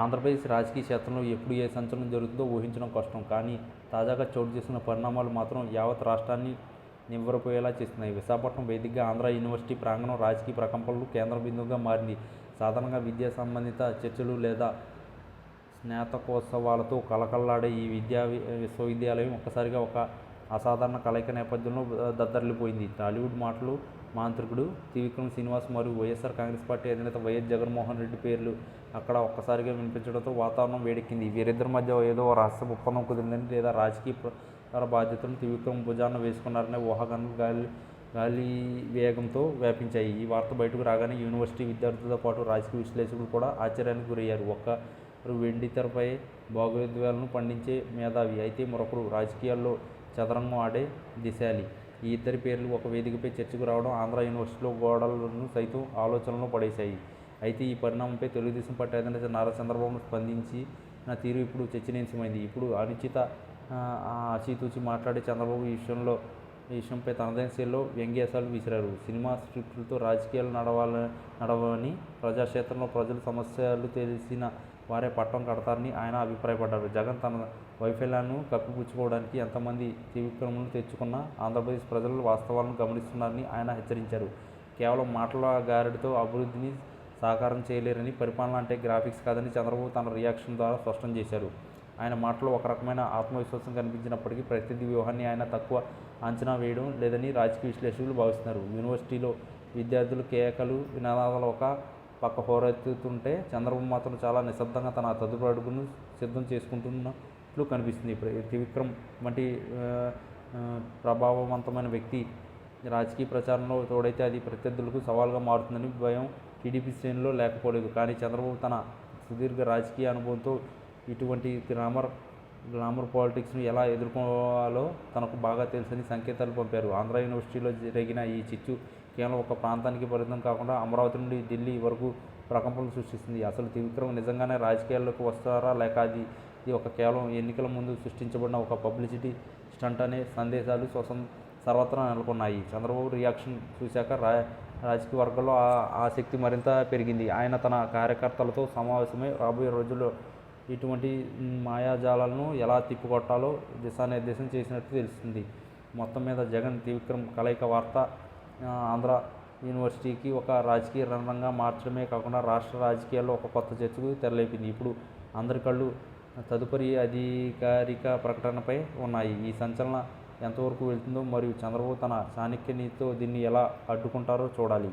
ఆంధ్రప్రదేశ్ రాజకీయ క్షేత్రంలో ఎప్పుడు ఏ సంచలనం జరుగుతుందో ఊహించడం కష్టం. కానీ తాజాగా చోటు చేసుకున్న పరిణామాలు మాత్రం యావత్ రాష్ట్రాన్ని నివ్వెరపోయేలా చేస్తున్నాయి. విశాఖపట్నం వేదికగా ఆంధ్ర యూనివర్సిటీ ప్రాంగణం రాజకీయ ప్రకంపనలు కేంద్ర బిందువుగా మారింది. సాధారణంగా విద్యా సంబంధిత చర్చలు లేదా స్నాతకోత్సవాలతో కళకళలాడే ఈ విశ్వవిద్యాలయం ఒక్కసారిగా ఒక అసాధారణ కలయిక నేపథ్యంలో దద్దరిల్లిపోయింది. టాలీవుడ్ మాటలు మాంత్రికుడు త్రివిక్రమ్ శ్రీనివాస్ మరియు వైఎస్ఆర్ కాంగ్రెస్ పార్టీ అధినేత వైఎస్ జగన్మోహన్ రెడ్డి పేర్లు అక్కడ ఒక్కసారిగా వినిపించడంతో వాతావరణం వేడెక్కింది. వీరిద్దరి మధ్య ఏదో రహస్య ఒప్పందం కుదిరిందని లేదా రాజకీయ బాధ్యతలను త్రివిక్రమ్ భుజాన వేసుకున్నారనే ఊహాగానాలు గాలి వేగంతో వ్యాపించాయి. ఈ వార్త బయటకు రాగానే యూనివర్సిటీ విద్యార్థులతో పాటు రాజకీయ విశ్లేషకులు కూడా ఆశ్చర్యానికి గురయ్యారు. ఒకరు వెండితెరపై భావోద్వేగాలను పండించే మేధావి అయితే మరొకరు రాజకీయాల్లో చదరంగం ఆడే దిశాలి. ఈ ఇద్దరి పేర్లు ఒక వేదికపై చర్చకు రావడం ఆంధ్ర యూనివర్సిటీలో గోడలను సైతం ఆలోచనలో పడేశాయి. అయితే ఈ పరిణామంపై తెలుగుదేశం పార్టీ అధినేత నారా చంద్రబాబు స్పందించిన తీరు ఇప్పుడు చర్చనీయాంశమైంది. ఇప్పుడు అనుచిత ఆచితూచి మాట్లాడే చంద్రబాబు ఈ విషయంపై తనదైన శైలిలో వ్యంగ్యాసాలు విసిరారు. సినిమా స్క్రిప్టులతో రాజకీయాలు నడవని, ప్రజాక్షేత్రంలో ప్రజల సమస్యలు తెలిసిన వారే పట్టం కడతారని ఆయన అభిప్రాయపడ్డారు. జగన్ తన వైఫల్యాలను కప్పిపుచ్చుకోవడానికి ఎంతమంది త్రివిక్రములను తెచ్చుకున్నా ఆంధ్రప్రదేశ్ ప్రజలు వాస్తవాలను గమనిస్తున్నారని ఆయన హెచ్చరించారు. కేవలం మాటల గారడితో అభివృద్ధిని సాకారం చేయలేరని, పరిపాలన అంటే గ్రాఫిక్స్ కాదని చంద్రబాబు తన రియాక్షన్ ద్వారా స్పష్టం చేశారు. ఆయన మాటలో ఒక రకమైన ఆత్మవిశ్వాసం కనిపించినప్పటికీ ప్రతినిధి వ్యూహాన్ని ఆయన తక్కువ అంచనా వేయడం లేదని రాజకీయ విశ్లేషకులు భావిస్తున్నారు. యూనివర్సిటీలో విద్యార్థులు కేకలు, నినాదాలు ఒక పక్క హోరెత్తుతుంటే చంద్రబాబు మాత్రం చాలా నిశ్శబ్దంగా తన తదుపరి అడుగును సిద్ధం చేసుకుంటున్నట్లు కనిపిస్తుంది. త్రివిక్రమ్ వంటి ప్రభావవంతమైన వ్యక్తి రాజకీయ ప్రచారంలో తోడైతే అది ప్రత్యర్థులకు సవాల్గా మారుతుందని భయం టీడీపీ శ్రేణుల్లో లేకపోలేదు. కానీ చంద్రబాబు తన సుదీర్ఘ రాజకీయ అనుభవంతో ఇటువంటి గ్లామర్ పాలిటిక్స్ను ఎలా ఎదుర్కోవాలో తనకు బాగా తెలుసని సంకేతాలు పంపారు. ఆంధ్ర యూనివర్సిటీలో జరిగిన ఈ చిచ్చు కేవలం ఒక ప్రాంతానికి పరిమితం కాకుండా అమరావతి నుండి ఢిల్లీ వరకు ప్రకంపనలు సృష్టిస్తుంది. అసలు త్రివిక్రమ్ నిజంగానే రాజకీయాల్లోకి వస్తారా లేక ఇది ఒక కేవలం ఎన్నికల ముందు సృష్టించబడిన ఒక పబ్లిసిటీ స్టంట్ అనే సందేశాలు సర్వత్రా నెలకొన్నాయి. చంద్రబాబు రియాక్షన్ చూశాక రాజకీయ వర్గాల్లో ఆసక్తి మరింత పెరిగింది. ఆయన తన కార్యకర్తలతో సమావేశమై రాబోయే రోజుల్లో ఇటువంటి మాయాజాలాలను ఎలా తిప్పికొట్టాలో దిశానిర్దేశం చేసినట్టు తెలుస్తుంది. మొత్తం మీద జగన్ త్రివిక్రమ్ కలయిక వార్త ఆంధ్ర యూనివర్సిటీకి ఒక రాజకీయ రణరంగా మార్చడమే కాకుండా రాష్ట్ర రాజకీయాల్లో ఒక కొత్త చర్చకు తెరలేపింది. ఇప్పుడు అందరి కళ్ళు తదుపరి అధికారిక ప్రకటనపై ఉన్నాయి. ఈ సంచలనం ఎంతవరకు వెళ్తుందో మరియు చంద్రబాబు తన చాణక్య నీతితో దీన్ని ఎలా అడ్డుకుంటారో చూడాలి.